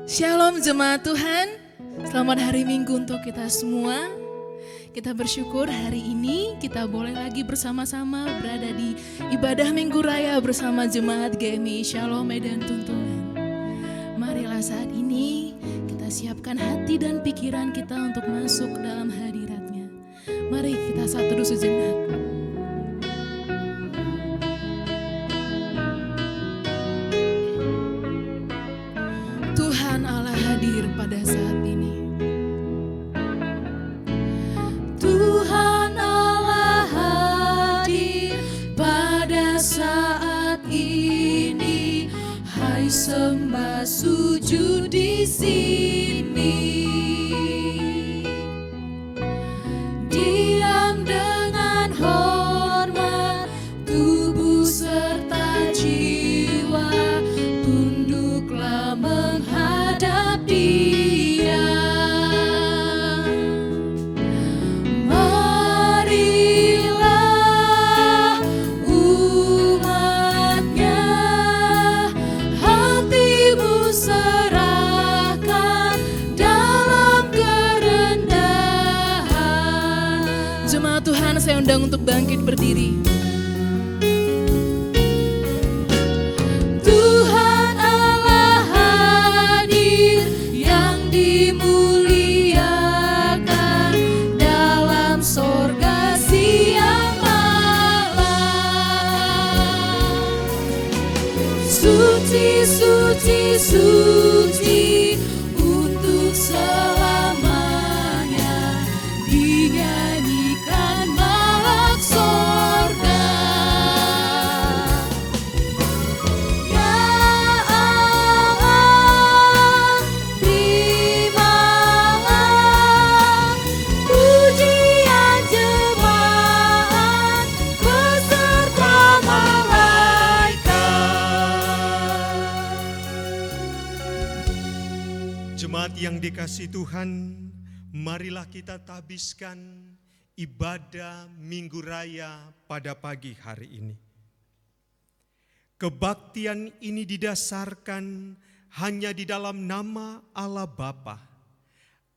Shalom jemaat Tuhan, selamat hari Minggu untuk kita semua. Kita bersyukur hari ini kita boleh lagi bersama-sama berada di ibadah Minggu Raya bersama jemaat GMI Shalom Medan Tuntunan. Marilah saat ini kita siapkan hati dan pikiran kita untuk masuk dalam hadirat-Nya. Mari kita satu dulu sejenak. Tuhan Allah hadir pada saat ini. Tuhan Allah hadir pada saat ini. Hai sembah sujud di sini. Diam dengan hormat, tubuh serta jiwa. Tunduklah menghadap Dia. Marilah umat-Nya, hatimu serahkan dalam kerendahan. Jemaat Tuhan, saya undang untuk bangkit berdiri. Tuhan Allah hadir yang dimuliakan dalam sorga siang malam. Suci, suci, suci untuk selamanya dinyanyikan malak sorga. Ya Allah, terimalah pujian jemaat beserta malaikat. Jemaat yang dikasihi Tuhan, marilah kita tabiskan ibadah Minggu Raya pada pagi hari ini. Kebaktian ini didasarkan hanya di dalam nama Allah Bapa,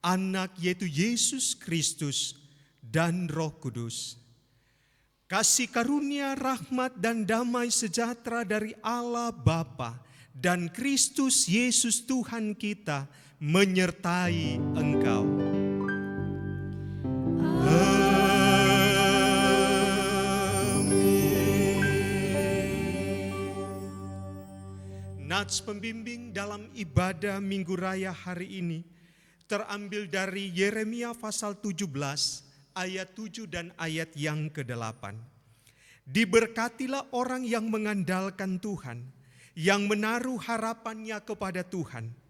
Anak yaitu Yesus Kristus, dan Roh Kudus. Kasih karunia, rahmat, dan damai sejahtera dari Allah Bapa dan Kristus Yesus Tuhan kita menyertai engkau. Nats pembimbing dalam ibadah Minggu Raya hari ini terambil dari Yeremia pasal 17 ayat 7 dan ayat yang ke-8. Diberkatilah orang yang mengandalkan Tuhan, yang menaruh harapannya kepada Tuhan.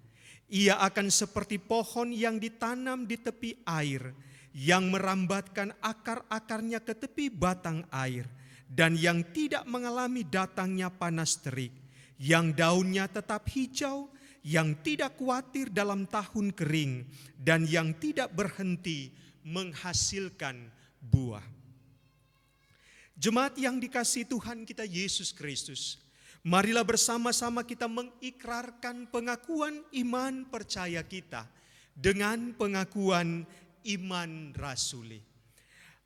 Ia akan seperti pohon yang ditanam di tepi air, yang merambatkan akar-akarnya ke tepi batang air, dan yang tidak mengalami datangnya panas terik, yang daunnya tetap hijau, yang tidak khawatir dalam tahun kering, dan yang tidak berhenti menghasilkan buah. Jemaat yang dikasihi Tuhan kita Yesus Kristus, marilah bersama-sama kita mengikrarkan pengakuan iman percaya kita dengan pengakuan iman rasuli.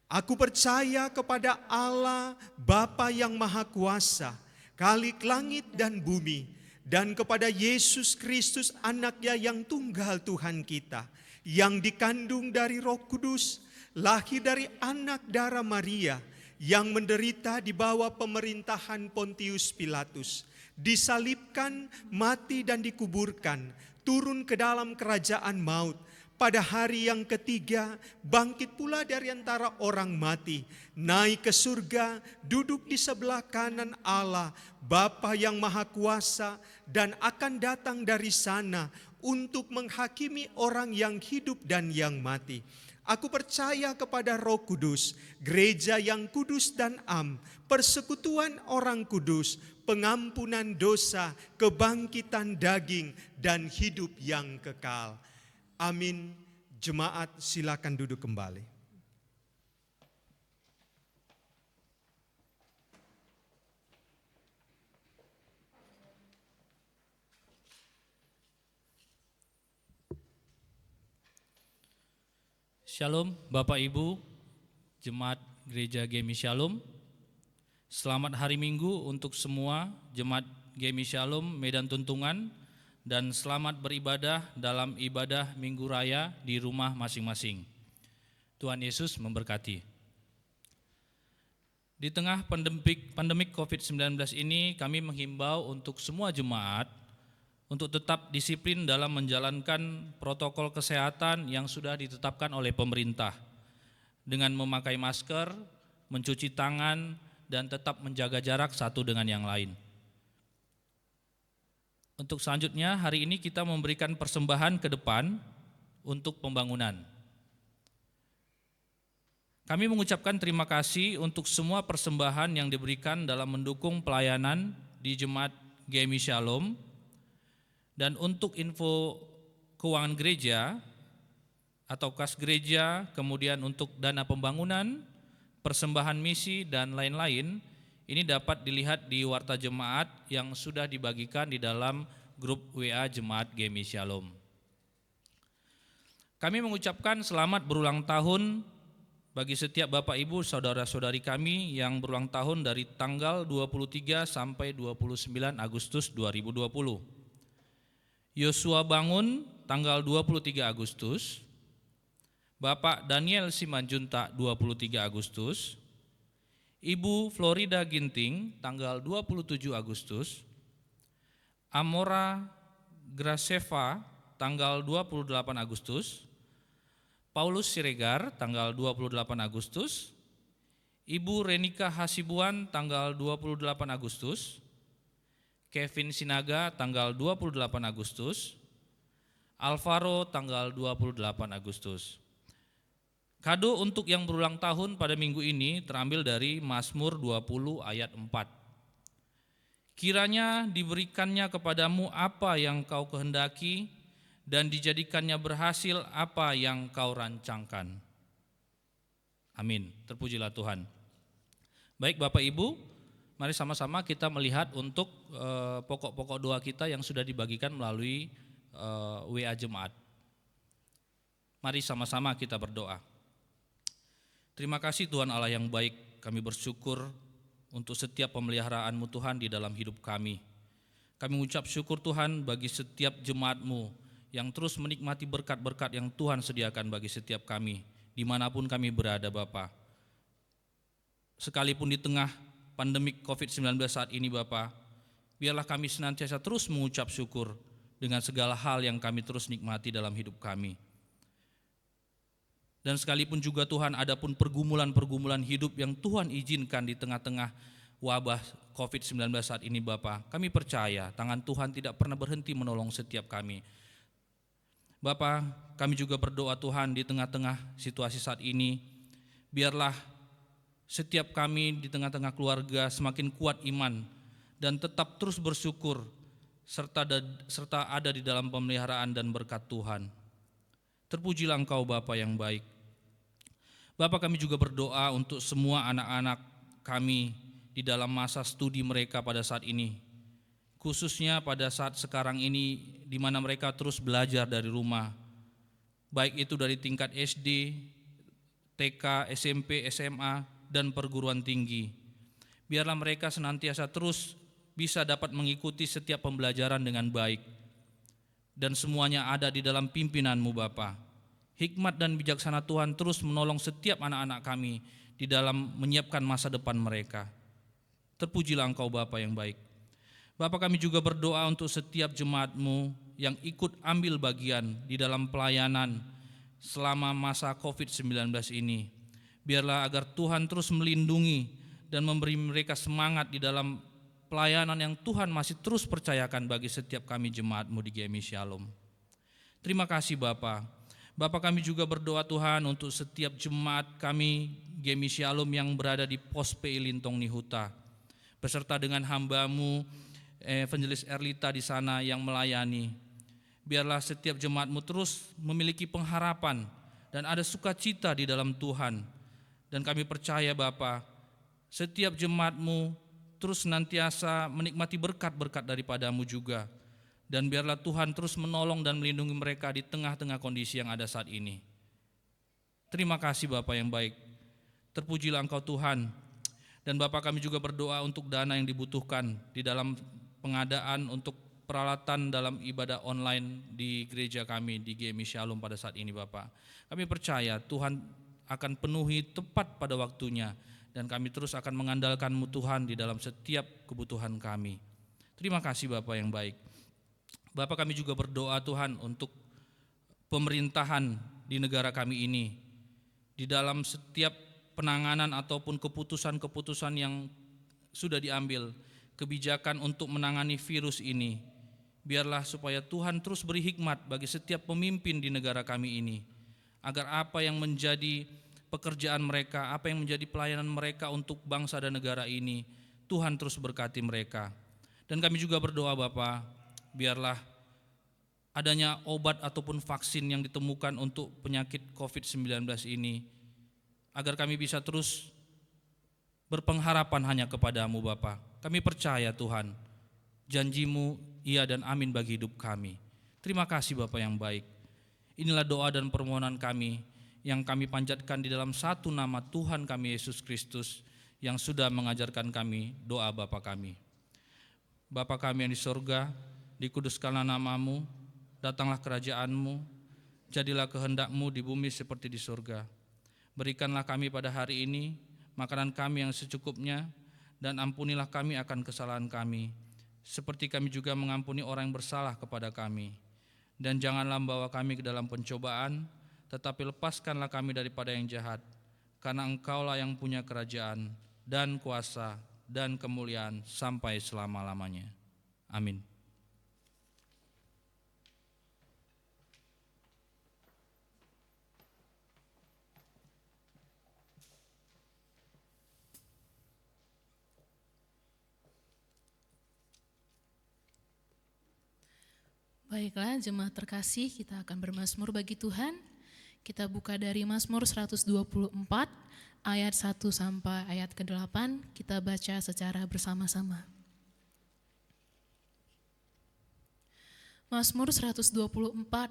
Aku percaya kepada Allah Bapa yang Maha Kuasa, Khalik langit dan bumi, dan kepada Yesus Kristus Anaknya yang tunggal Tuhan kita, yang dikandung dari Roh Kudus, lahir dari anak darah Maria, yang menderita di bawah pemerintahan Pontius Pilatus, disalibkan, mati dan dikuburkan, turun ke dalam kerajaan maut, pada hari yang ketiga bangkit pula dari antara orang mati, naik ke surga, duduk di sebelah kanan Allah Bapa yang Maha Kuasa, dan akan datang dari sana untuk menghakimi orang yang hidup dan yang mati. Aku percaya kepada Roh Kudus, gereja yang kudus dan am, persekutuan orang kudus, pengampunan dosa, kebangkitan daging, dan hidup yang kekal. Amin. Jemaat silakan duduk kembali. Shalom Bapak Ibu, Jemaat Gereja GMI Shalom. Selamat hari Minggu untuk semua Jemaat GMI Shalom Medan Tuntungan, dan selamat beribadah dalam ibadah Minggu Raya di rumah masing-masing. Tuhan Yesus memberkati. Di tengah pandemik COVID-19 ini, kami menghimbau untuk semua jemaat untuk tetap disiplin dalam menjalankan protokol kesehatan yang sudah ditetapkan oleh pemerintah dengan memakai masker, mencuci tangan, dan tetap menjaga jarak satu dengan yang lain. Untuk selanjutnya, hari ini kita memberikan persembahan ke depan untuk pembangunan. Kami mengucapkan terima kasih untuk semua persembahan yang diberikan dalam mendukung pelayanan di Jemaat GMI Shalom. Dan untuk info keuangan gereja atau kas gereja, kemudian untuk dana pembangunan, persembahan misi, dan lain-lain, ini dapat dilihat di warta jemaat yang sudah dibagikan di dalam grup WA Jemaat GMI Shalom. Kami mengucapkan selamat berulang tahun bagi setiap Bapak Ibu saudara-saudari kami yang berulang tahun dari tanggal 23 sampai 29 Agustus 2020. Yosua Bangun tanggal 23 Agustus, Bapak Daniel Simanjuntak 23 Agustus, Ibu Florida Ginting tanggal 27 Agustus, Amora Graceva tanggal 28 Agustus, Paulus Siregar tanggal 28 Agustus, Ibu Renika Hasibuan tanggal 28 Agustus, Kevin Sinaga tanggal 28 Agustus, Alvaro tanggal 28 Agustus. Kado untuk yang berulang tahun pada minggu ini terambil dari Mazmur 20 ayat 4. Kiranya diberikannya kepadamu apa yang kau kehendaki, dan dijadikannya berhasil apa yang kau rancangkan. Amin. Terpujilah Tuhan. Baik Bapak Ibu, mari sama-sama kita melihat untuk pokok-pokok doa kita yang sudah dibagikan melalui WA Jemaat. Mari sama-sama kita berdoa. Terima kasih Tuhan Allah yang baik, kami bersyukur untuk setiap pemeliharaan-Mu Tuhan di dalam hidup kami. Kami mengucap syukur Tuhan bagi setiap jemaat-Mu yang terus menikmati berkat-berkat yang Tuhan sediakan bagi setiap kami, dimanapun kami berada Bapa. Sekalipun di tengah pandemik COVID-19 saat ini Bapa, biarlah kami senantiasa terus mengucap syukur dengan segala hal yang kami terus nikmati dalam hidup kami. Dan sekalipun juga Tuhan ada pun pergumulan-pergumulan hidup yang Tuhan izinkan di tengah-tengah wabah COVID-19 saat ini Bapa, kami percaya tangan Tuhan tidak pernah berhenti menolong setiap kami. Bapa, kami juga berdoa Tuhan di tengah-tengah situasi saat ini, biarlah setiap kami di tengah-tengah keluarga semakin kuat iman dan tetap terus bersyukur serta ada di dalam pemeliharaan dan berkat Tuhan. Terpujilah Engkau Bapa yang baik. Bapa, kami juga berdoa untuk semua anak-anak kami di dalam masa studi mereka pada saat ini. Khususnya pada saat sekarang ini di mana mereka terus belajar dari rumah. Baik itu dari tingkat SD, TK, SMP, SMA, dan perguruan tinggi. Biarlah mereka senantiasa terus bisa dapat mengikuti setiap pembelajaran dengan baik. Dan semuanya ada di dalam pimpinan-Mu Bapa. Hikmat dan bijaksana Tuhan terus menolong setiap anak-anak kami di dalam menyiapkan masa depan mereka. Terpujilah Engkau Bapa yang baik. Bapa, kami juga berdoa untuk setiap jemaat-Mu yang ikut ambil bagian di dalam pelayanan selama masa COVID-19 ini. Biarlah agar Tuhan terus melindungi dan memberi mereka semangat di dalam pelayanan yang Tuhan masih terus percayakan bagi setiap kami jemaat-Mu di GMI Shalom. Terima kasih Bapa. Bapa, kami juga berdoa Tuhan untuk setiap jemaat kami GMI Shalom yang berada di Pos PI Lintong Nihuta, beserta dengan hamba-Mu Evangelis Erlita di sana yang melayani. Biarlah setiap jemaat-Mu terus memiliki pengharapan dan ada sukacita di dalam Tuhan. Dan kami percaya Bapa, setiap jemaat-Mu terus senantiasa menikmati berkat-berkat daripada-Mu juga. Dan biarlah Tuhan terus menolong dan melindungi mereka di tengah-tengah kondisi yang ada saat ini. Terima kasih Bapa yang baik. Terpujilah Engkau Tuhan. Dan Bapa, kami juga berdoa untuk dana yang dibutuhkan di dalam pengadaan untuk peralatan dalam ibadah online di gereja kami di GMI Shalom pada saat ini Bapa. Kami percaya Tuhan akan penuhi tepat pada waktunya dan kami terus akan mengandalkan-Mu Tuhan di dalam setiap kebutuhan kami. Terima kasih Bapa yang baik. Bapa, kami juga berdoa Tuhan untuk pemerintahan di negara kami ini. Di dalam setiap penanganan ataupun keputusan-keputusan yang sudah diambil, kebijakan untuk menangani virus ini, biarlah supaya Tuhan terus beri hikmat bagi setiap pemimpin di negara kami ini, agar apa yang menjadi pekerjaan mereka, apa yang menjadi pelayanan mereka untuk bangsa dan negara ini, Tuhan terus berkati mereka. Dan kami juga berdoa Bapa, biarlah adanya obat ataupun vaksin yang ditemukan untuk penyakit COVID-19 ini, agar kami bisa terus berpengharapan hanya kepadamu Bapa. Kami percaya Tuhan, janji-Mu iya dan amin bagi hidup kami. Terima kasih Bapa yang baik. Inilah doa dan permohonan kami yang kami panjatkan di dalam satu nama Tuhan kami Yesus Kristus yang sudah mengajarkan kami doa Bapa kami. Bapa kami yang di sorga, dikuduskanlah nama-Mu, datanglah kerajaan-Mu, jadilah kehendak-Mu di bumi seperti di sorga. Berikanlah kami pada hari ini makanan kami yang secukupnya, dan ampunilah kami akan kesalahan kami, seperti kami juga mengampuni orang yang bersalah kepada kami. Dan janganlah membawa kami ke dalam pencobaan, tetapi lepaskanlah kami daripada yang jahat, karena Engkaulah yang punya kerajaan dan kuasa dan kemuliaan sampai selama-lamanya. Amin. Baiklah jemaat terkasih, kita akan bermazmur bagi Tuhan. Kita buka dari Mazmur 124 ayat 1 sampai ayat ke-8, kita baca secara bersama-sama. Mazmur 124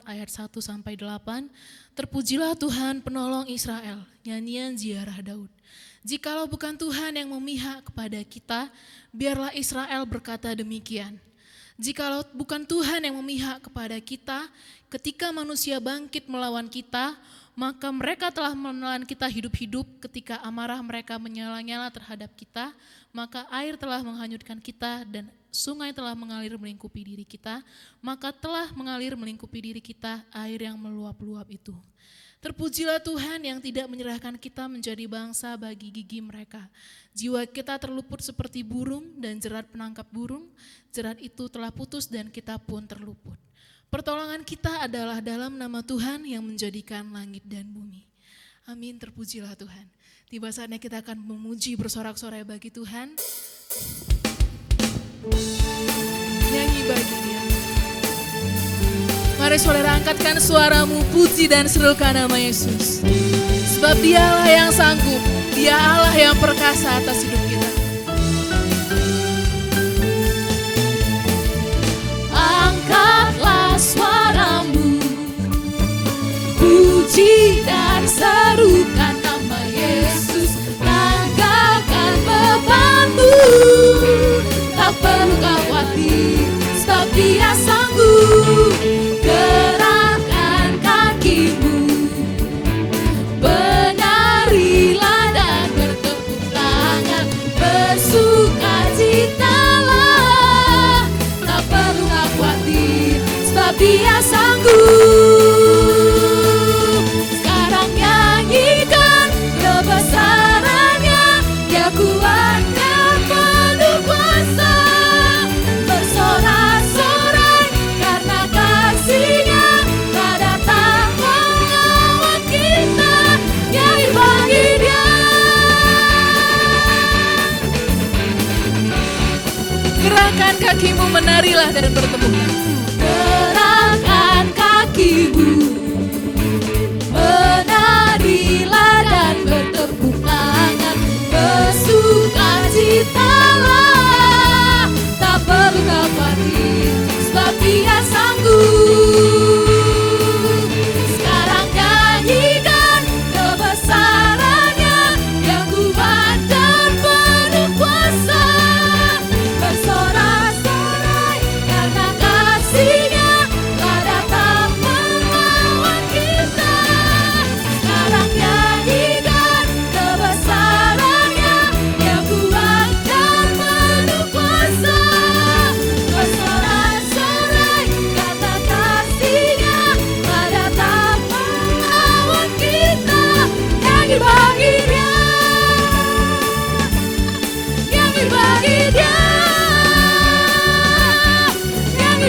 ayat 1 sampai 8. Terpujilah Tuhan penolong Israel, nyanyian ziarah Daud. Jikalau bukan Tuhan yang memihak kepada kita, biarlah Israel berkata demikian. Jikalau bukan Tuhan yang memihak kepada kita, ketika manusia bangkit melawan kita, maka mereka telah menelan kita hidup-hidup. Ketika amarah mereka menyala-nyala terhadap kita, maka air telah menghanyutkan kita dan sungai telah mengalir melingkupi diri kita, maka telah mengalir melingkupi diri kita air yang meluap-luap itu. Terpujilah Tuhan yang tidak menyerahkan kita menjadi bangsa bagi gigi mereka. Jiwa kita terluput seperti burung dan jerat penangkap burung, jerat itu telah putus dan kita pun terluput. Pertolongan kita adalah dalam nama Tuhan yang menjadikan langit dan bumi. Amin, terpujilah Tuhan. Tiba saatnya kita akan memuji bersorak-sorai bagi Tuhan. Nyanyi bagi Dia. Mari saudara angkatkan suaramu, puji dan serukan nama Yesus. Sebab Dialah yang sanggup, Dia Allah yang perkasa atas hidup kita. Angkatlah suaramu, puji dan serukan nama Yesus. Tanggalkan bebanmu, tak perlu khawatir, sebab Dia sanggup. Gerakkan kakimu, benarilah dan bertepuk tangan, bersukacitalah, tak perlu khawatir, sebab Dia sanggup. Sekarang nyanyikan kebesarannya, Dia kuatnya penuh kuasa, bersorak-sorai karena kasih-Nya tak datang melawan kita. Nyanyi bagi Dia. Gerakkan kakimu, menarilah dan bertepuk tangan. Gerakkan kakimu, menarilah dan bertepuk tangan, bersukacitalah, tak perlu khawatir, sebab Dia sanggup. Sekarang nyanyikan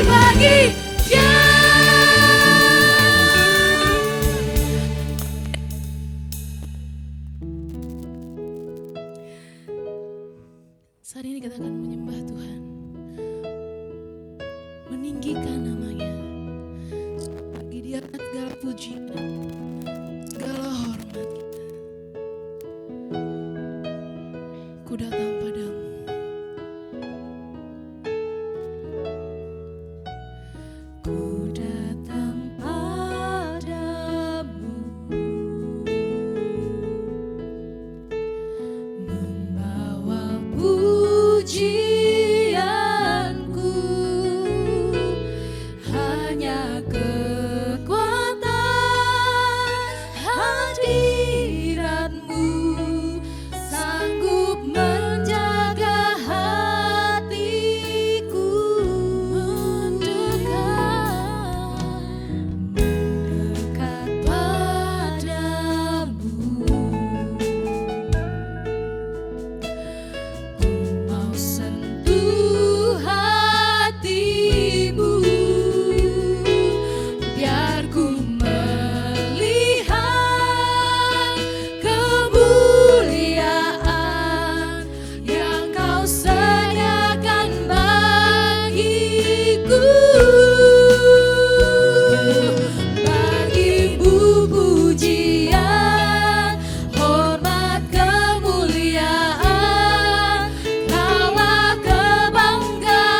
bagi Dia. Saat ini kita akan menyembah Tuhan, meninggikan namanya. Bagi Dia segala pujian, segala hormat kita. Ku datang padamu. Ku datang padamu, membawa pujianku, hanya kekuatan hadiratmu sanggup menjaga hatiku, mendekat padamu. Ku mau sentuh hatimu, biar ku melihat kemuliaan yang Kau sediakan bagiku. Bagimu pujian, hormat, kemuliaan, Kaulah kebanggaan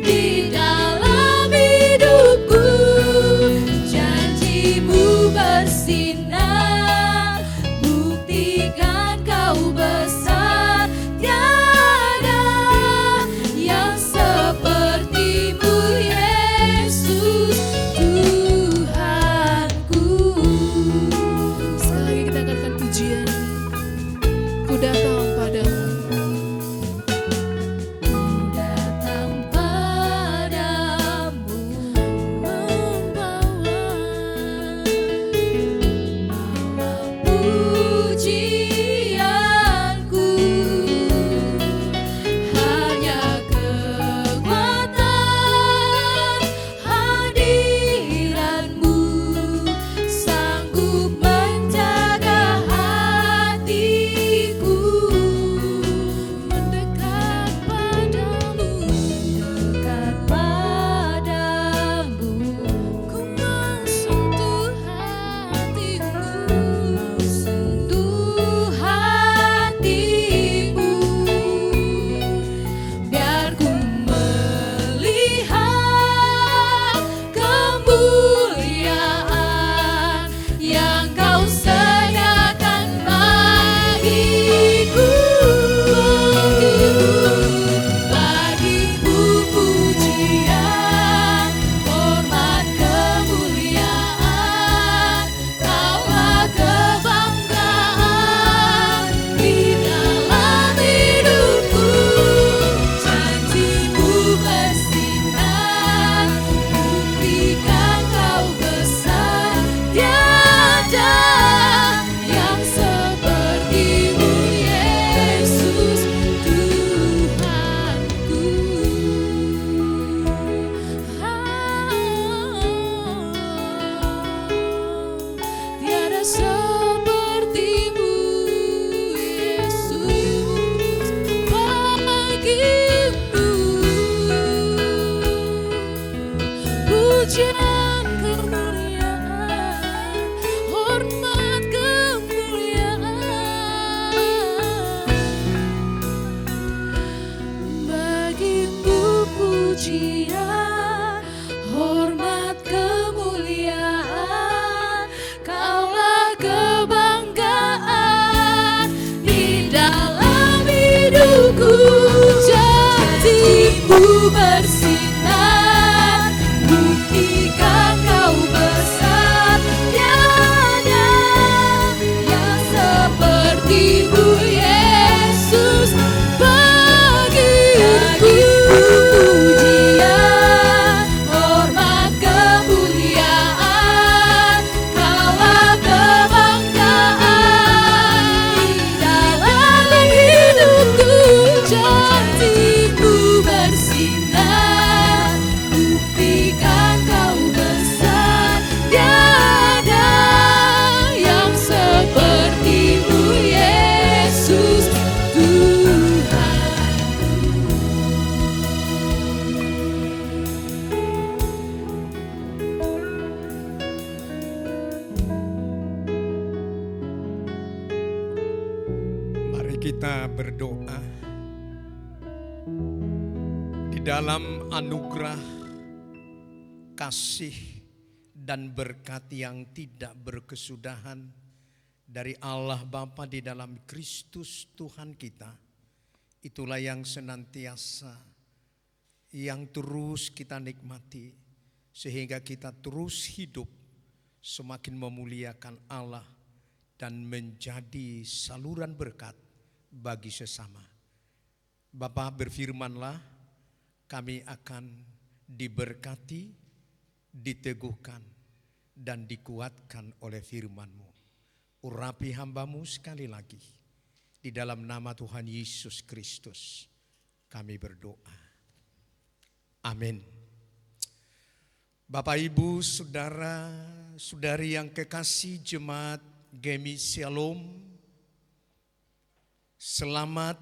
di dalam hidupku. Janjimu bersinar, buktikan Kau besar, tiada yang seperti-Mu Yesus Tuhanku. Sekali lagi kita akan pujian. Ku datang padamu. Ku datang padamu, membawa pujianku, hanya kekuatan hadiratmu sanggup menjaga hatiku, mendekat padamu, mendekat padamu. Ku mau sentuh hatimu, sentuh hatimu, biar ku melihat kemuliaan yang Kau sediakan bagiku. Bagimu pujian, hormat, kemuliaan, Kaulah kebanggaan di dalam hidupku. Janjimu bersinar, buktikan Kau besar, tiada yang seperti-Mu Yesus Tuhanku. Tiada seperti-Mu Yesus bagiku. Pujian, kemuliaan, hormat, kemuliaan, bagimu pujian, hormat, kemuliaan, Kaulah kebanggaan di dalam hidupku. Janjimu bersinar, buktikan Kau besar, tiada yang seperti-Mu Yesus bagiku. Pujian, hormat, kemuliaan, Kaulah kebanggaan di dalam hidupku. Janjimu bersinar, kita berdoa di dalam anugerah, kasih, dan berkat yang tidak berkesudahan dari Allah Bapa di dalam Kristus Tuhan kita. Itulah yang senantiasa, yang terus kita nikmati, sehingga kita terus hidup semakin memuliakan Allah dan menjadi saluran berkat bagi sesama. Bapa, berfirmanlah, kami akan diberkati, diteguhkan, dan dikuatkan oleh firman-Mu. Urapi hamba-Mu sekali lagi. Di dalam nama Tuhan Yesus Kristus kami berdoa. Amin. Bapak, Ibu, Saudara, Saudari yang kekasih jemaat Gemi Shalom, selamat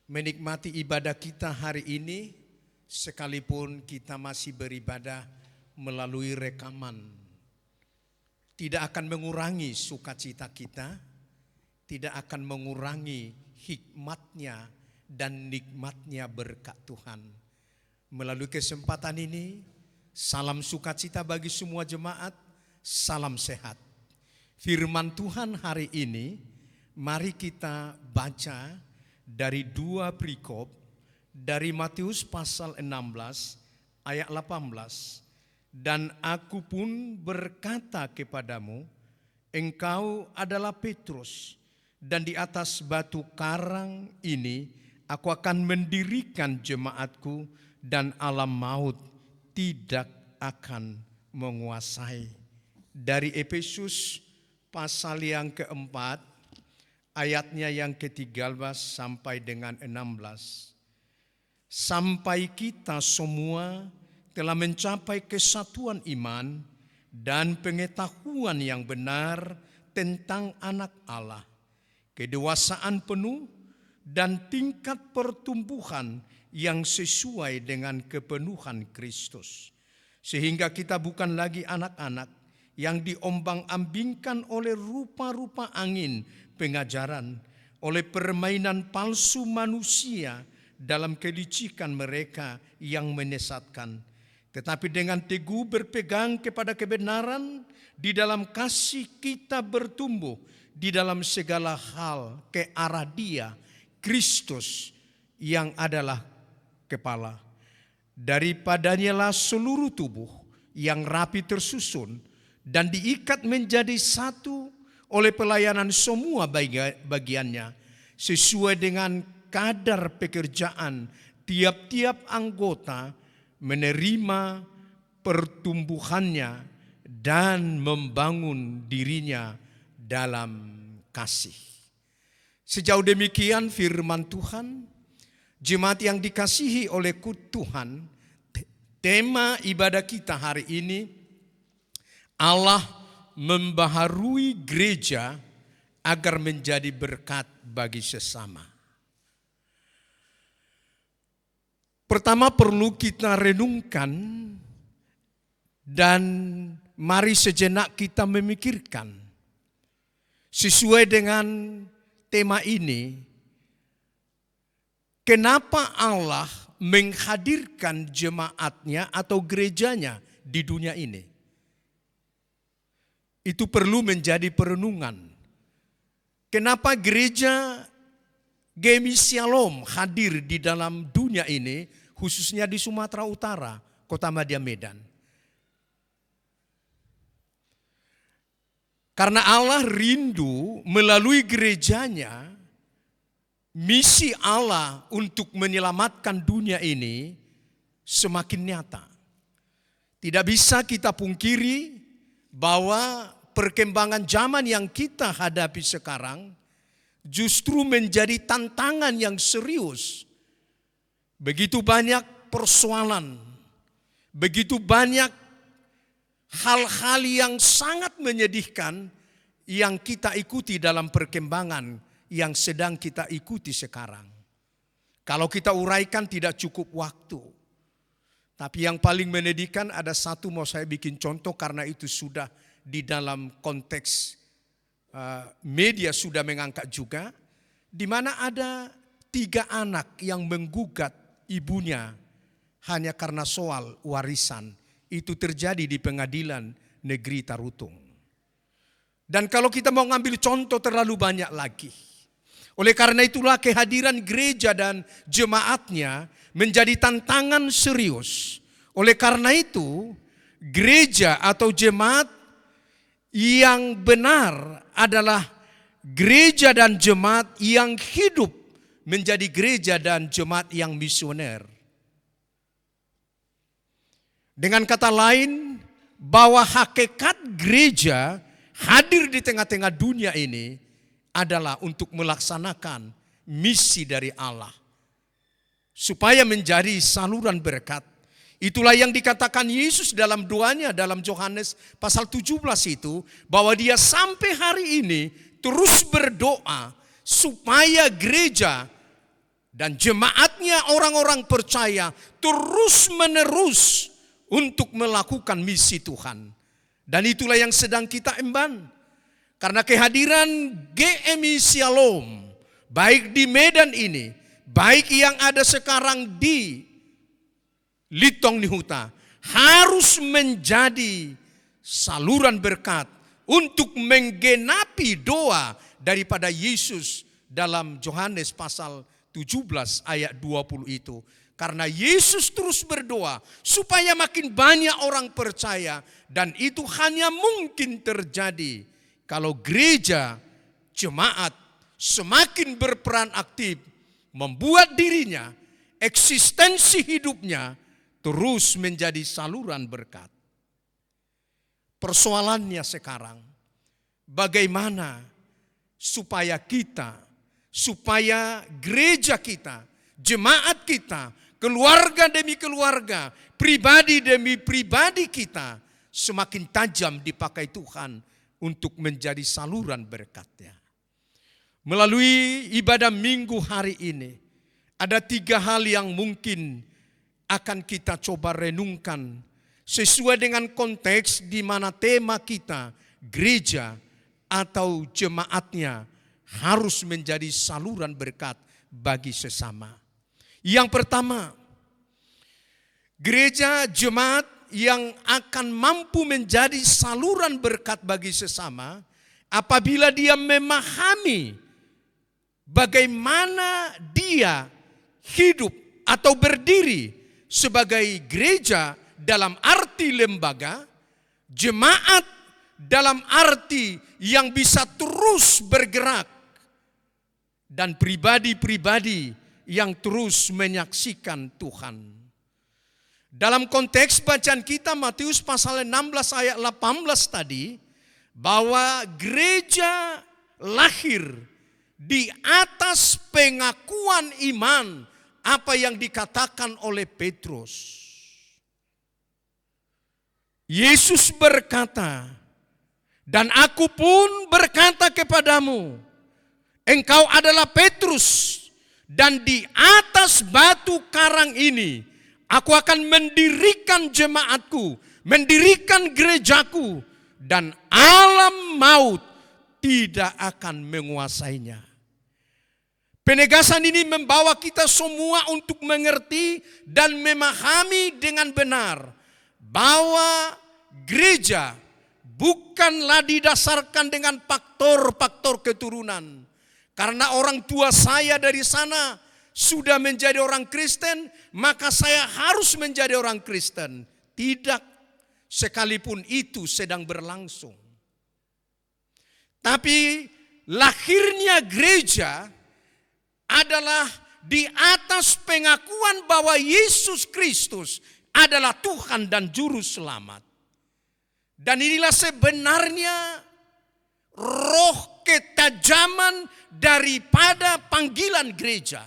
menikmati ibadah kita hari ini, sekalipun kita masih beribadah melalui rekaman. Tidak akan mengurangi sukacita kita, tidak akan mengurangi hikmatnya dan nikmatnya berkat Tuhan. Melalui kesempatan ini, salam sukacita bagi semua jemaat, salam sehat. Firman Tuhan hari ini, mari kita baca dari 2 perikop, dari Matius pasal 16 ayat 18. Dan aku pun berkata kepadamu, engkau adalah Petrus, dan di atas batu karang ini aku akan mendirikan jemaatku, dan alam maut tidak akan menguasai. Dari Efesus pasal yang keempat, ayatnya yang ke-13 sampai dengan 16. Sampai kita semua telah mencapai kesatuan iman dan pengetahuan yang benar tentang anak Allah, kedewasaan penuh dan tingkat pertumbuhan yang sesuai dengan kepenuhan Kristus. Sehingga kita bukan lagi anak-anak yang diombang-ambingkan oleh rupa-rupa angin pengajaran, oleh permainan palsu manusia dalam kelicikan mereka yang menyesatkan. Tetapi dengan teguh berpegang kepada kebenaran, di dalam kasih kita bertumbuh di dalam segala hal ke arah Dia, Kristus, yang adalah kepala. Daripadanya lah seluruh tubuh yang rapi tersusun dan diikat menjadi satu oleh pelayanan semua bagiannya, sesuai dengan kadar pekerjaan tiap-tiap anggota, menerima pertumbuhannya dan membangun dirinya dalam kasih. Sejauh demikian firman Tuhan. Jemaat yang dikasihi oleh Tuhan, tema ibadah kita hari ini, Allah membaharui gereja agar menjadi berkat bagi sesama. Pertama perlu kita renungkan dan mari sejenak kita memikirkan sesuai dengan tema ini. Kenapa Allah menghadirkan jemaatnya atau gerejanya di dunia ini? Itu perlu menjadi perenungan. Kenapa gereja Gemi Shalom hadir di dalam dunia ini, khususnya di Sumatera Utara, Kota Madya Medan? Karena Allah rindu melalui gerejanya, misi Allah untuk menyelamatkan dunia ini semakin nyata. Tidak bisa kita pungkiri bahwa perkembangan zaman yang kita hadapi sekarang justru menjadi tantangan yang serius. Begitu banyak persoalan, begitu banyak hal-hal yang sangat menyedihkan yang kita ikuti dalam perkembangan yang sedang kita ikuti sekarang. Kalau kita uraikan tidak cukup waktu. Tapi yang paling menyedihkan ada satu, mau saya bikin contoh karena itu sudah di dalam konteks media sudah mengangkat juga. di mana ada 3 anak yang menggugat ibunya hanya karena soal warisan. Itu terjadi di pengadilan negeri Tarutung. Dan kalau kita mau ngambil contoh terlalu banyak lagi. Oleh karena itulah kehadiran gereja dan jemaatnya menjadi tantangan serius. Oleh karena itu, gereja atau jemaat yang benar adalah gereja dan jemaat yang hidup menjadi gereja dan jemaat yang misioner. Dengan kata lain, bahwa hakikat gereja hadir di tengah-tengah dunia ini adalah untuk melaksanakan misi dari Allah. Supaya menjadi saluran berkat. Itulah yang dikatakan Yesus dalam doanya dalam Yohanes pasal 17 itu. Bahwa dia sampai hari ini terus berdoa supaya gereja dan jemaatnya orang-orang percaya terus menerus untuk melakukan misi Tuhan. Dan itulah yang sedang kita emban. Karena kehadiran GMI Shalom, baik di Medan ini, baik yang ada sekarang di Litong Nihuta, harus menjadi saluran berkat untuk menggenapi doa daripada Yesus dalam Yohanes pasal 17 ayat 20 itu. Karena Yesus terus berdoa supaya makin banyak orang percaya. Dan itu hanya mungkin terjadi kalau gereja, jemaat semakin berperan aktif. Membuat dirinya, eksistensi hidupnya terus menjadi saluran berkat. Persoalannya sekarang, bagaimana supaya kita, supaya gereja kita, jemaat kita, keluarga demi keluarga, pribadi demi pribadi kita semakin tajam dipakai Tuhan untuk menjadi saluran berkat-Nya. Melalui ibadah minggu hari ini, ada 3 hal yang mungkin akan kita coba renungkan sesuai dengan konteks di mana tema kita, gereja atau jemaatnya harus menjadi saluran berkat bagi sesama. Yang pertama, gereja jemaat yang akan mampu menjadi saluran berkat bagi sesama apabila dia memahami bagaimana dia hidup atau berdiri sebagai gereja dalam arti lembaga, jemaat dalam arti yang bisa terus bergerak, dan pribadi-pribadi yang terus menyaksikan Tuhan. Dalam konteks bacaan kita Matius pasal 16 ayat 18 tadi, bahwa gereja lahir di atas pengakuan iman apa yang dikatakan oleh Petrus. Yesus berkata, dan aku pun berkata kepadamu, engkau adalah Petrus, dan di atas batu karang ini aku akan mendirikan jemaatku, mendirikan gerejaku, dan alam maut tidak akan menguasainya. Penegasan ini membawa kita semua untuk mengerti dan memahami dengan benar bahwa gereja bukanlah didasarkan dengan faktor-faktor keturunan. Karena orang tua saya dari sana sudah menjadi orang Kristen, maka saya harus menjadi orang Kristen. Tidak, sekalipun itu sedang berlangsung. Tapi lahirnya gereja adalah di atas pengakuan bahwa Yesus Kristus adalah Tuhan dan Juru Selamat. Dan inilah sebenarnya roh ketajaman daripada panggilan gereja.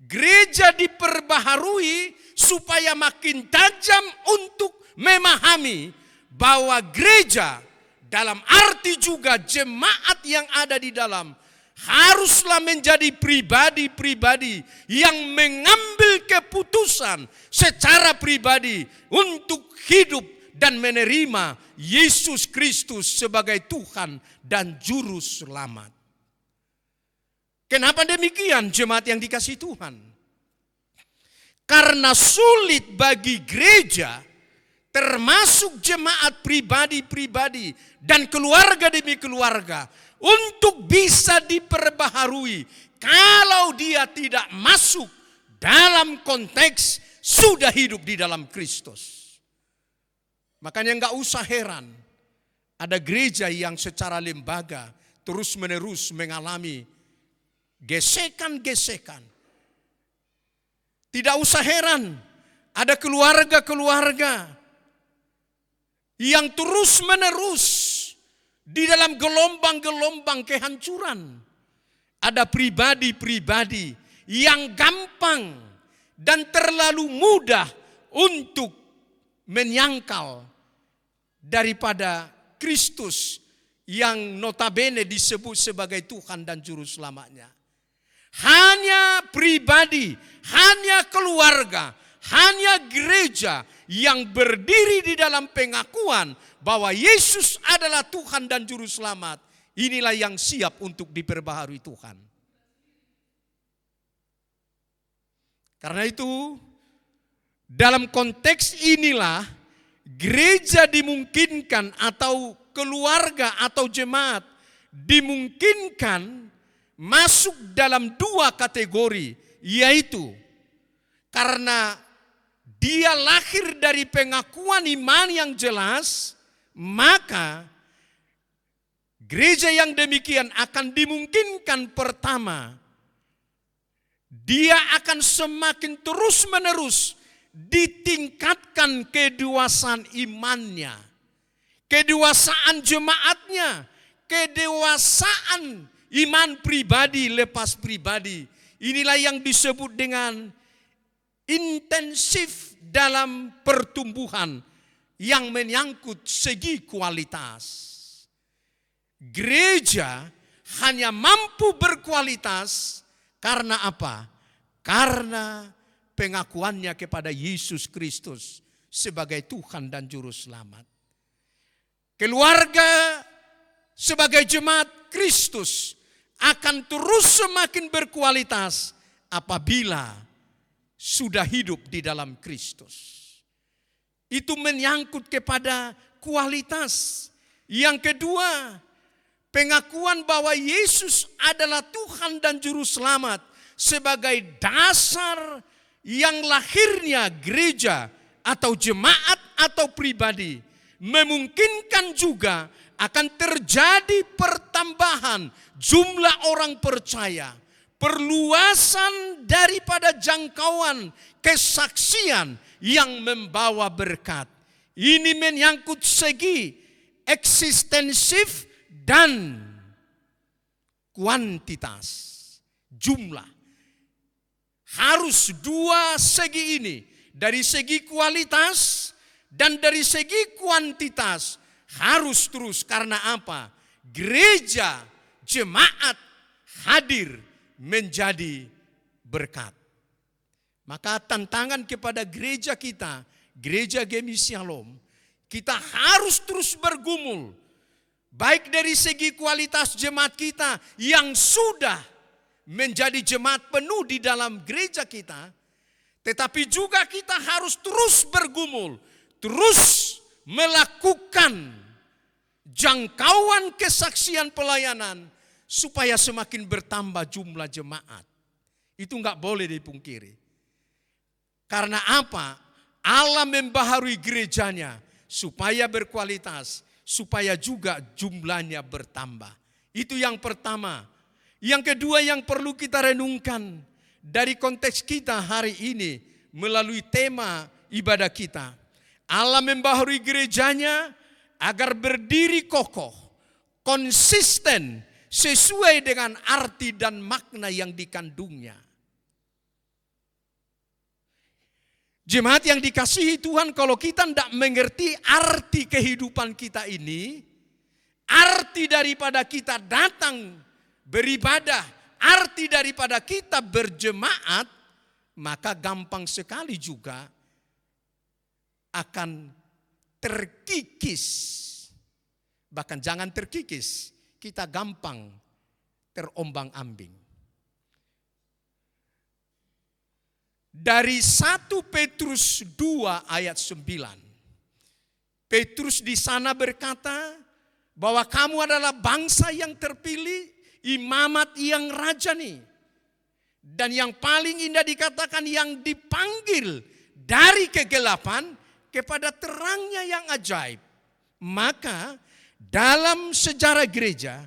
Gereja diperbaharui supaya makin tajam untuk memahami bahwa gereja dalam arti juga jemaat yang ada di dalam haruslah menjadi pribadi-pribadi yang mengambil keputusan secara pribadi untuk hidup dan menerima Yesus Kristus sebagai Tuhan dan Juru Selamat. Kenapa demikian jemaat yang dikasihi Tuhan? Karena sulit bagi gereja, termasuk jemaat pribadi-pribadi dan keluarga demi keluarga, untuk bisa diperbaharui kalau dia tidak masuk dalam konteks sudah hidup di dalam Kristus. Makanya nggak usah heran ada gereja yang secara lembaga terus-menerus mengalami gesekan-gesekan. Tidak usah heran ada keluarga-keluarga yang terus-menerus di dalam gelombang-gelombang kehancuran. Ada pribadi-pribadi yang gampang dan terlalu mudah untuk menyangkal daripada Kristus yang notabene disebut sebagai Tuhan dan Juru Selamatnya. Hanya pribadi, hanya keluarga, hanya gereja yang berdiri di dalam pengakuan bahwa Yesus adalah Tuhan dan Juru Selamat. Inilah yang siap untuk diperbaharui Tuhan. Karena itu, dalam konteks inilah gereja dimungkinkan atau keluarga atau jemaat dimungkinkan masuk dalam dua kategori, yaitu karena dia lahir dari pengakuan iman yang jelas, maka gereja yang demikian akan dimungkinkan pertama, dia akan semakin terus-menerus ditingkatkan kedewasaan imannya, kedewasaan jemaatnya, kedewasaan iman pribadi lepas pribadi. Inilah yang disebut dengan intensif dalam pertumbuhan yang menyangkut segi kualitas. Gereja hanya mampu berkualitas karena apa? Karena pengakuannya kepada Yesus Kristus sebagai Tuhan dan Juru Selamat. Keluarga sebagai jemaat Kristus akan terus semakin berkualitas apabila sudah hidup di dalam Kristus. Itu menyangkut kepada kualitas. Yang kedua, pengakuan bahwa Yesus adalah Tuhan dan Juru Selamat sebagai dasar yang lahirnya gereja atau jemaat atau pribadi memungkinkan juga akan terjadi pertambahan jumlah orang percaya, perluasan daripada jangkauan kesaksian yang membawa berkat. Ini menyangkut segi eksistensif dan kuantitas, jumlah. Harus dua segi ini, dari segi kualitas dan dari segi kuantitas harus terus. Karena apa? Gereja, jemaat hadir menjadi berkat. Maka tantangan kepada gereja kita, gereja Gemi Shalom, kita harus terus bergumul. Baik dari segi kualitas jemaat kita yang sudah menjadi jemaat penuh di dalam gereja kita, tetapi juga kita harus terus bergumul, terus melakukan jangkauan kesaksian pelayanan supaya semakin bertambah jumlah jemaat. Itu enggak boleh dipungkiri. Karena apa? Allah membaharui gerejanya supaya berkualitas, supaya juga jumlahnya bertambah. Itu yang pertama. Yang kedua yang perlu kita renungkan dari konteks kita hari ini melalui tema ibadah kita. Allah membaharui gerejanya agar berdiri kokoh, konsisten, sesuai dengan arti dan makna yang dikandungnya. Jemaat yang dikasihi Tuhan, kalau kita tidak mengerti arti kehidupan kita ini, arti daripada kita datang beribadah, arti daripada kita berjemaat, maka gampang sekali juga akan terkikis. Bahkan jangan terkikis, kita gampang terombang-ambing. dari 1 Petrus 2 ayat 9. Petrus di sana berkata bahwa kamu adalah bangsa yang terpilih, imamat yang rajani. Dan yang paling indah dikatakan yang dipanggil dari kegelapan kepada terangnya yang ajaib. Maka dalam sejarah gereja,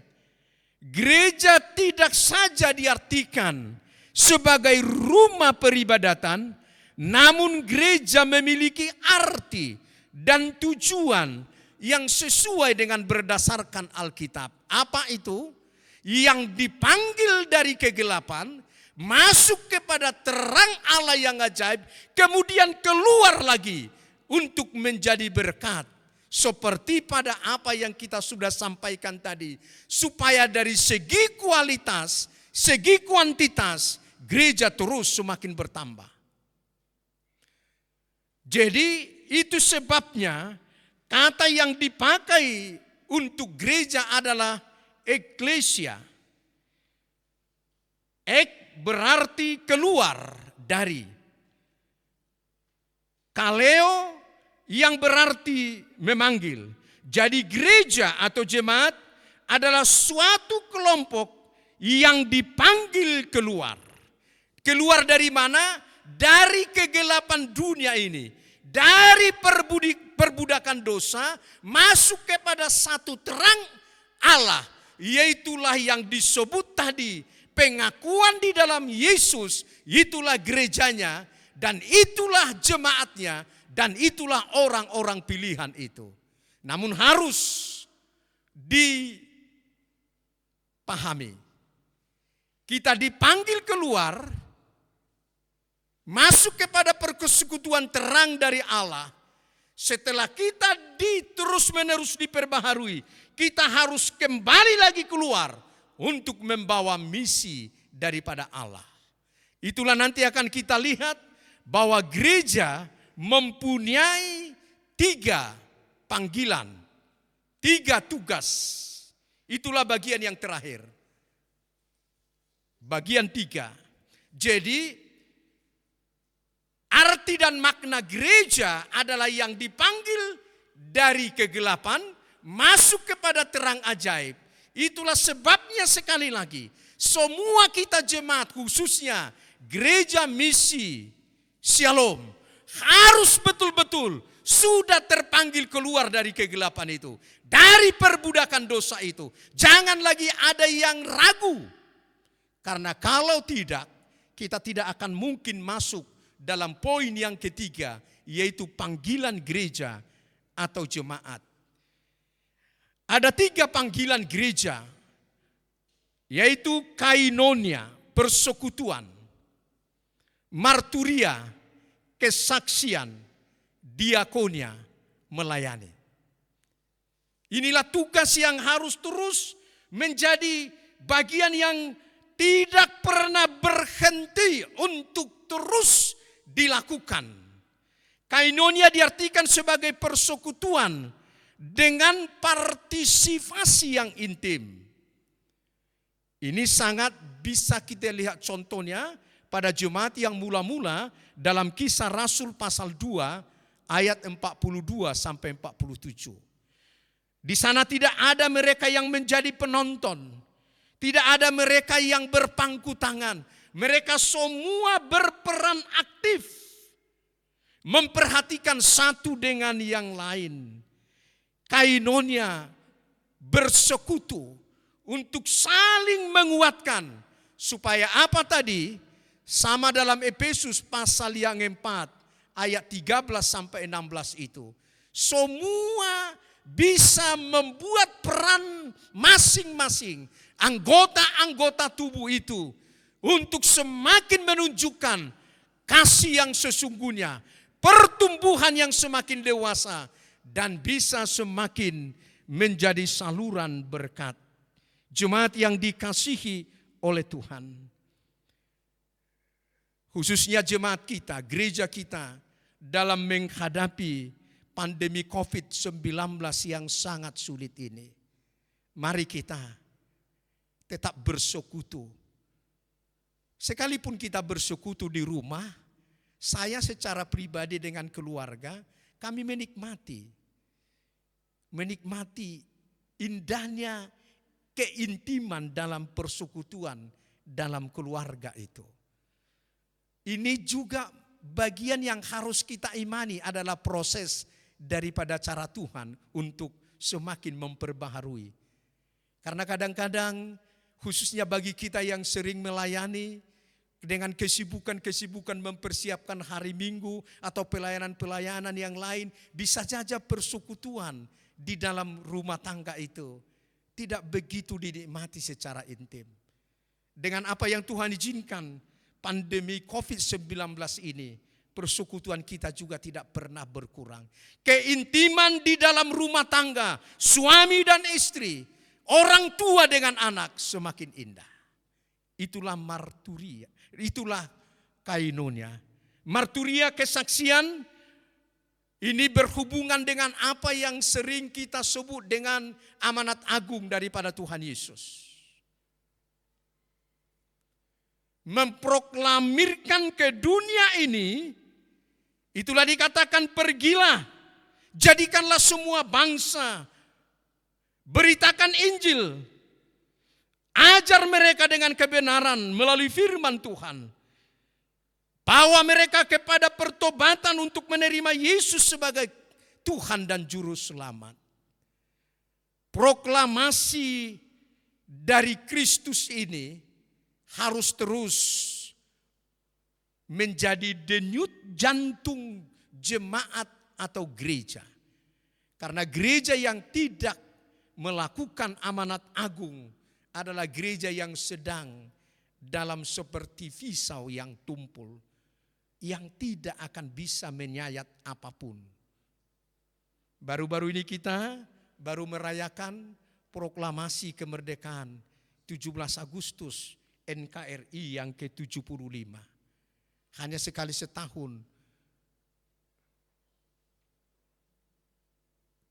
gereja tidak saja diartikan sebagai rumah peribadatan, namun gereja memiliki arti dan tujuan yang sesuai dengan berdasarkan Alkitab. Apa itu? Yang dipanggil dari kegelapan, masuk kepada terang Allah yang ajaib, kemudian keluar lagi untuk menjadi berkat. Seperti pada apa yang kita sudah sampaikan tadi, supaya dari segi kualitas, segi kuantitas, gereja terus semakin bertambah. Jadi itu sebabnya kata yang dipakai untuk gereja adalah eklesia. Ek berarti keluar dari. Kaleo yang berarti memanggil. Jadi gereja atau jemaat adalah suatu kelompok yang dipanggil keluar. Keluar dari mana? Dari kegelapan dunia ini. Dari perbudakan dosa masuk kepada satu terang Allah. Yaitulah yang disebut tadi pengakuan di dalam Yesus. Itulah gerejanya dan itulah jemaatnya. Dan itulah orang-orang pilihan itu. Namun harus dipahami. Kita dipanggil keluar, masuk kepada persekutuan terang dari Allah. Setelah kita terus-menerus diperbaharui, kita harus kembali lagi keluar untuk membawa misi daripada Allah. Itulah nanti akan kita lihat bahwa gereja mempunyai 3 panggilan, 3 tugas. Itulah bagian yang terakhir. Bagian 3. Jadi arti dan makna gereja adalah yang dipanggil dari kegelapan masuk kepada terang ajaib. Itulah sebabnya sekali lagi semua kita jemaat, khususnya gereja misi Shalom, harus betul-betul sudah terpanggil keluar dari kegelapan itu. Dari perbudakan dosa itu. Jangan lagi ada yang ragu. Karena kalau tidak, kita tidak akan mungkin masuk dalam poin yang ketiga, yaitu panggilan gereja atau jemaat. Ada 3 panggilan gereja, yaitu kainonia, persekutuan, marturia, kesaksian, diakonia, melayani. Inilah tugas yang harus terus menjadi bagian yang tidak pernah berhenti untuk terus dilakukan. Kainonia diartikan sebagai persekutuan dengan partisipasi yang intim. Ini sangat bisa kita lihat contohnya pada jemaat yang mula-mula dalam Kisah Rasul pasal 2 ayat 42 sampai 47. Di sana tidak ada mereka yang menjadi penonton. Tidak ada mereka yang berpangku tangan. Mereka semua berperan aktif. Memperhatikan satu dengan yang lain. Kainonia, bersekutu untuk saling menguatkan. Supaya apa tadi? Sama dalam Efesus pasal yang 4 ayat 13 sampai 16 itu. Semua bisa membuat peran masing-masing anggota-anggota tubuh itu untuk semakin menunjukkan kasih yang sesungguhnya, pertumbuhan yang semakin dewasa dan bisa semakin menjadi saluran berkat. Jemaat yang dikasihi oleh Tuhan. Khususnya jemaat kita, gereja kita dalam menghadapi pandemi COVID-19 yang sangat sulit ini. Mari kita tetap bersekutu. Sekalipun kita bersekutu di rumah, Saya secara pribadi dengan keluarga, kami menikmati indahnya keintiman dalam persekutuan dalam keluarga itu. Ini juga bagian yang harus kita imani adalah proses daripada cara Tuhan untuk semakin memperbaharui. Karena kadang-kadang khususnya bagi kita yang sering melayani dengan kesibukan-kesibukan mempersiapkan hari Minggu atau pelayanan-pelayanan yang lain, bisa saja persekutuan di dalam rumah tangga itu tidak begitu dinikmati secara intim. Dengan apa yang Tuhan izinkan, pandemi COVID-19 ini, persekutuan kita juga tidak pernah berkurang. Keintiman di dalam rumah tangga, suami dan istri, orang tua dengan anak semakin indah. Itulah marturia, itulah kainonia. Marturia, kesaksian, ini berhubungan dengan apa yang sering kita sebut dengan amanat agung daripada Tuhan Yesus. Memproklamirkan ke dunia ini, itulah dikatakan pergilah, jadikanlah semua bangsa, beritakan Injil, ajar mereka dengan kebenaran melalui firman Tuhan. Bawa mereka kepada pertobatan untuk menerima Yesus sebagai Tuhan dan Juru Selamat. Proklamasi dari Kristus ini harus terus menjadi denyut jantung jemaat atau gereja. Karena gereja yang tidak melakukan amanat agung adalah gereja yang sedang dalam seperti pisau yang tumpul, yang tidak akan bisa menyayat apapun. Baru-baru ini kita baru merayakan proklamasi kemerdekaan 17 Agustus NKRI yang ke-75. Hanya sekali setahun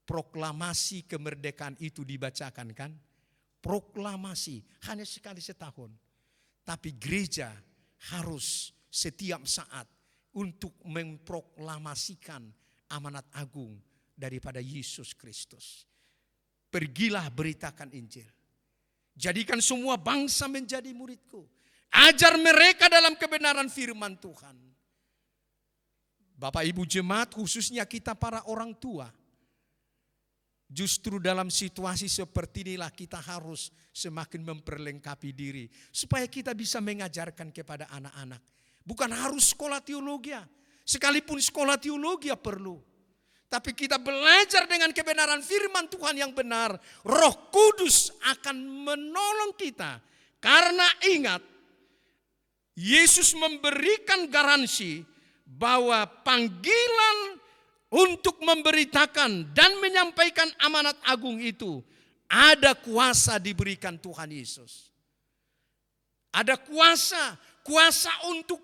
proklamasi kemerdekaan itu dibacakan, kan? Proklamasi hanya sekali setahun. Tapi gereja harus setiap saat untuk memproklamasikan amanat agung daripada Yesus Kristus. Pergilah beritakan Injil. Jadikan semua bangsa menjadi muridku. Ajar mereka dalam kebenaran firman Tuhan. Bapak Ibu jemaat, khususnya kita para orang tua, justru dalam situasi seperti inilah kita harus semakin memperlengkapi diri supaya kita bisa mengajarkan kepada anak-anak. Bukan harus sekolah teologi, sekalipun sekolah teologi perlu. Tapi kita belajar dengan kebenaran firman Tuhan yang benar. Roh Kudus akan menolong kita. Karena ingat, Yesus memberikan garansi bahwa panggilan untuk memberitakan dan menyampaikan amanat agung itu ada kuasa diberikan Tuhan Yesus. Ada kuasa untuk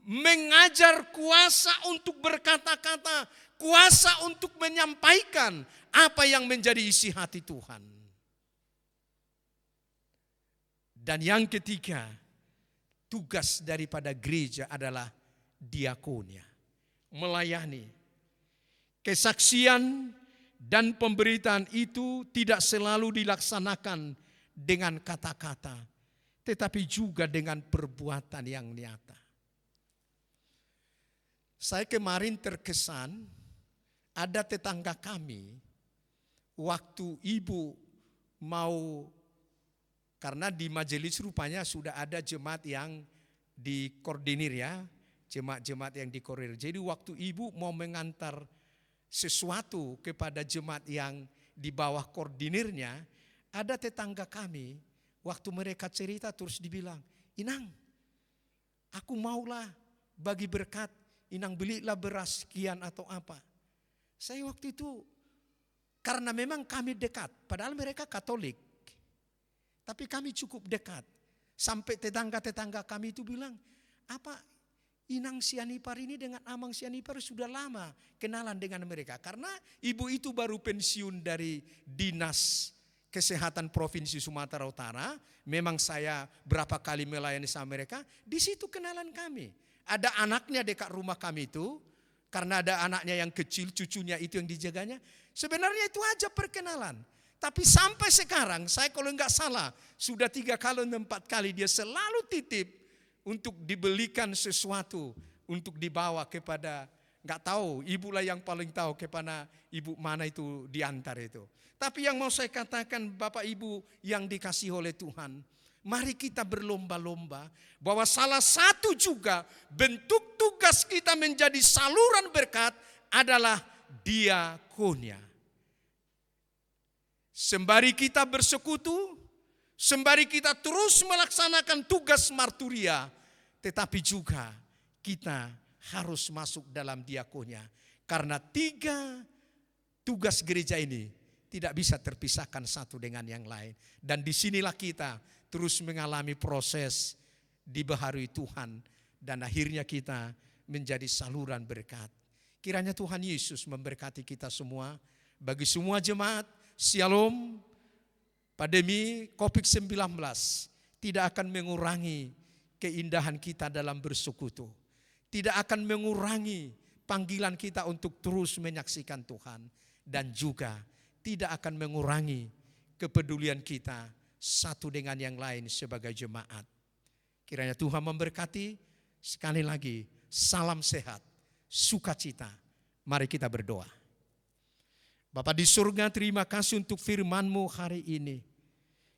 mengajar, kuasa untuk berkata-kata, kuasa untuk menyampaikan apa yang menjadi isi hati Tuhan. Dan yang ketiga, tugas daripada gereja adalah diakonia, melayani. Kesaksian dan pemberitaan itu tidak selalu dilaksanakan dengan kata-kata, tetapi juga dengan perbuatan yang nyata. Saya kemarin terkesan ada tetangga kami waktu ibu mau, karena di majelis rupanya sudah ada jemaat yang dikoordinir ya, jemaat-jemaat yang dikoordinir. Jadi waktu ibu mau mengantar sesuatu kepada jemaat yang di bawah koordinirnya, ada tetangga kami waktu mereka cerita terus dibilang, "Inang, aku maulah bagi berkat, Inang belilah beras sekian atau apa." Saya waktu itu, karena memang kami dekat, padahal mereka Katolik, tapi kami cukup dekat. Sampai tetangga-tetangga kami itu bilang, "Apa Inang Sianipar ini dengan Amang Sianipar sudah lama kenalan dengan mereka." Karena ibu itu baru pensiun dari Dinas Kesehatan Provinsi Sumatera Utara. Memang saya berapa kali melayani sama mereka, di situ kenalan kami. Ada anaknya dekat rumah kami itu, karena ada anaknya yang kecil, cucunya itu yang dijaganya. Sebenarnya itu aja perkenalan. Tapi sampai sekarang, saya kalau enggak salah, sudah 3 kali, 4 kali dia selalu titip untuk dibelikan sesuatu, untuk dibawa kepada, enggak tahu, ibulah yang paling tahu kepada ibu mana itu diantar itu. Tapi yang mau saya katakan Bapak Ibu yang dikasihi oleh Tuhan, mari kita berlomba-lomba bahwa salah satu juga bentuk tugas kita menjadi saluran berkat adalah diakonia. Sembari kita bersekutu, sembari kita terus melaksanakan tugas marturia, tetapi juga kita harus masuk dalam diakonia. Karena 3 tugas gereja ini tidak bisa terpisahkan satu dengan yang lain. Dan disinilah kita terus mengalami proses dibaharui Tuhan. Dan akhirnya kita menjadi saluran berkat. Kiranya Tuhan Yesus memberkati kita semua. Bagi semua jemaat, Shalom. Pandemi COVID-19 tidak akan mengurangi keindahan kita dalam bersekutu. Tidak akan mengurangi panggilan kita untuk terus menyaksikan Tuhan. Dan juga tidak akan mengurangi kepedulian kita satu dengan yang lain sebagai jemaat. Kiranya Tuhan memberkati. Sekali lagi, salam sehat, sukacita. Mari kita berdoa. Bapa di surga, terima kasih untuk firman-Mu hari ini.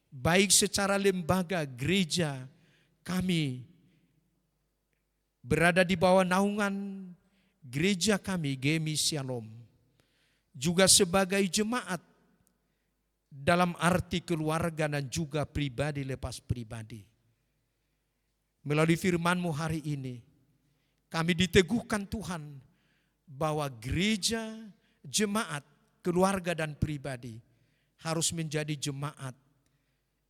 Baik secara lembaga gereja kami berada di bawah naungan gereja kami, GMI Shalom. Juga sebagai jemaat dalam arti keluarga dan juga pribadi lepas pribadi. Melalui firman-Mu hari ini, kami diteguhkan Tuhan bahwa gereja, jemaat, keluarga dan pribadi harus menjadi jemaat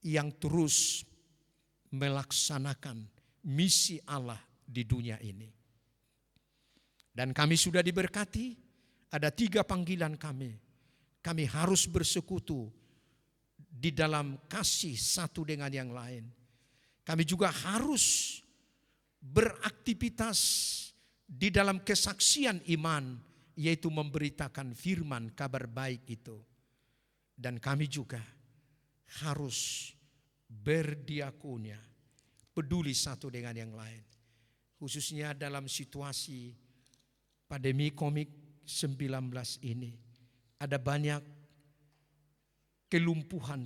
yang terus melaksanakan misi Allah di dunia ini. Dan kami sudah diberkati, ada 3 panggilan kami. Kami harus bersekutu di dalam kasih satu dengan yang lain. Kami juga harus beraktivitas di dalam kesaksian iman, yaitu memberitakan firman kabar baik itu. Dan kami juga harus berdiakonia, peduli satu dengan yang lain. Khususnya dalam situasi pandemi COVID-19 ini. Ada banyak kelumpuhan,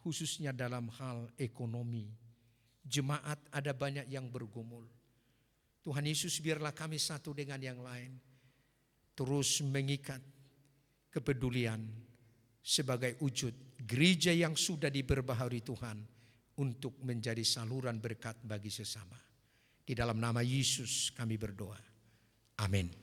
khususnya dalam hal ekonomi. Jemaat ada banyak yang bergumul. Tuhan Yesus, biarlah kami satu dengan yang lain terus mengikat kepedulian sebagai wujud gereja yang sudah diberbaharui Tuhan untuk menjadi saluran berkat bagi sesama. Di dalam nama Yesus kami berdoa. Amin.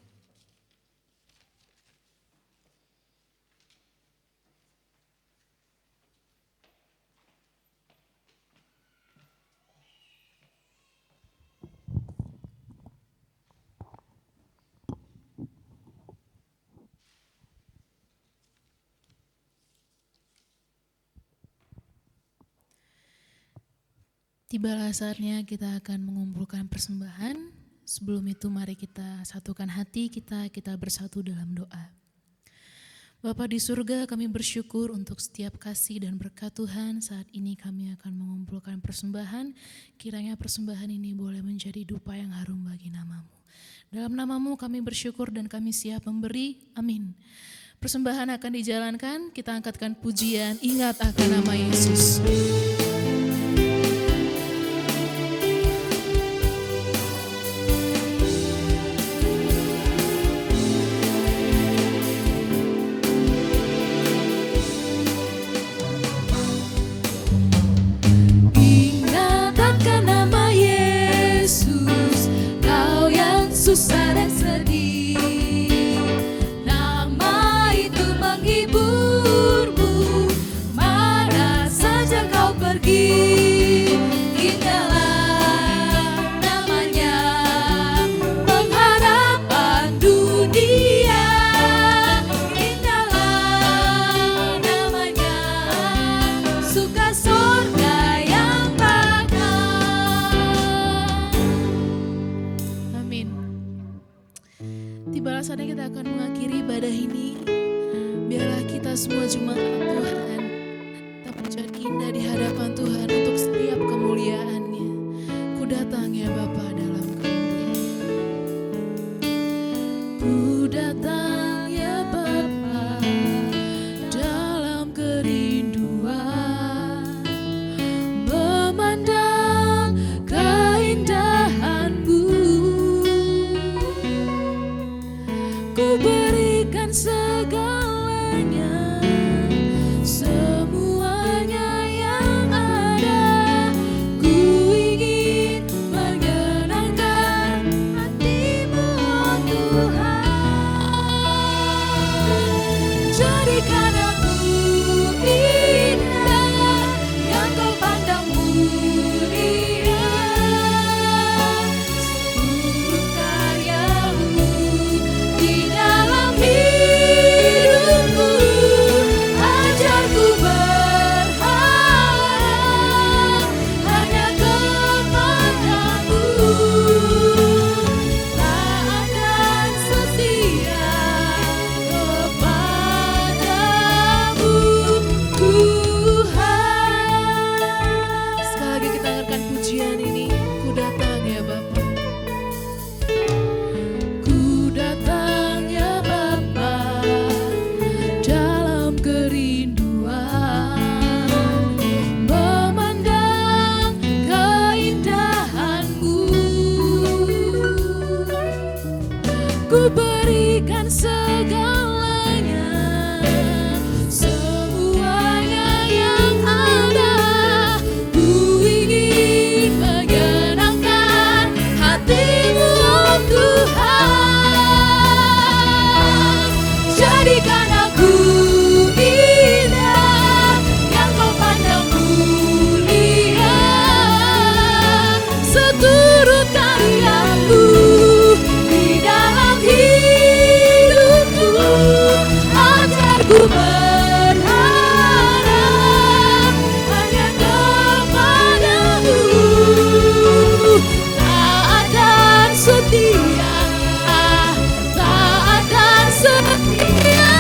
Tibalah saatnya kita akan mengumpulkan persembahan. Sebelum itu mari kita satukan hati kita bersatu dalam doa. Bapa di surga, kami bersyukur untuk setiap kasih dan berkat Tuhan. Saat ini kami akan mengumpulkan persembahan. Kiranya persembahan ini boleh menjadi dupa yang harum bagi nama-Mu. Dalam nama-Mu kami bersyukur dan kami siap memberi. Amin. Persembahan akan dijalankan, kita angkatkan pujian, ingat akan nama Yesus. Susah dan sedih, nama itu menghiburmu, mana saja kau pergi. akan mengakhiri ibadah ini, biarlah kita semua jemaat Tuhan tetap pujian indah di hadapan Tuhan untuk setiap kemuliaan-Nya. Ku datang ya Bapa dalam kemuliaan. Ku datang ya Bapa dalam kerinduan, memandang keindahan-Mu. Ku berikan segalanya, semuanya yang ada. Ku ingin menyenangkan hati-Mu, oh Tuhan. Jadikan aku indah yang Kau pandang mulia, seluruh karya-Mu di dalam hidupku. Ajarku berharap hanya kepada-Mu, taat dan setia kepada-Mu, Tuhan. Sekali lagi kita angkat pujian ini. Ku datang ya Bapa. Ku datang ya Bapa dalam kerinduan, memandang keindahan-Mu. Ku berikan segalanya, semuanya yang ada. Ku ingin menyenangkan hati-Mu, oh Tuhan. Jadikan aku indah yang Kau pandang mulia, seturut karya-Mu di dalam hidupku. Ajarku berharap hanya kepada-Mu, taat dan setia, taat dan setia,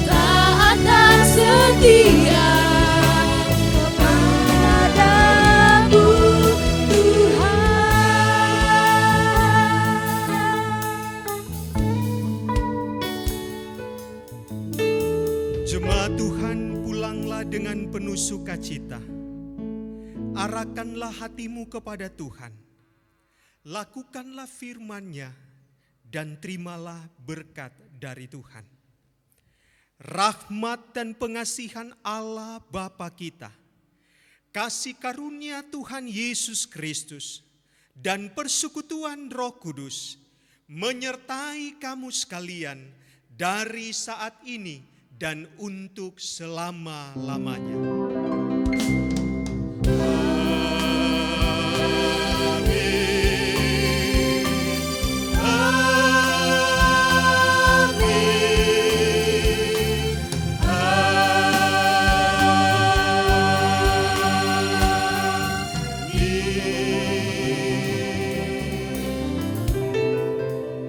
taat dan setia kepada-Mu, Tuhan. Jemaat Tuhan, pulanglah dengan penuh sukacita. Arahkanlah hatimu kepada Tuhan. Lakukanlah firman-Nya dan terimalah berkat dari Tuhan. Rahmat dan pengasihan Allah Bapa kita, kasih karunia Tuhan Yesus Kristus, dan persekutuan Roh Kudus menyertai kamu sekalian dari saat ini dan untuk selama-lamanya.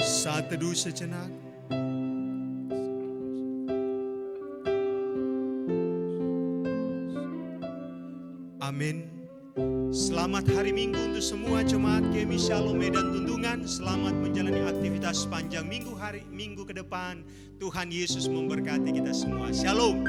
Saat teduh sejenak. Amin. Selamat hari Minggu untuk semua jemaat GMI Shalom Medan Tunjungan. Selamat menjalani aktivitas sepanjang minggu ke depan. Tuhan Yesus memberkati kita semua. Shalom.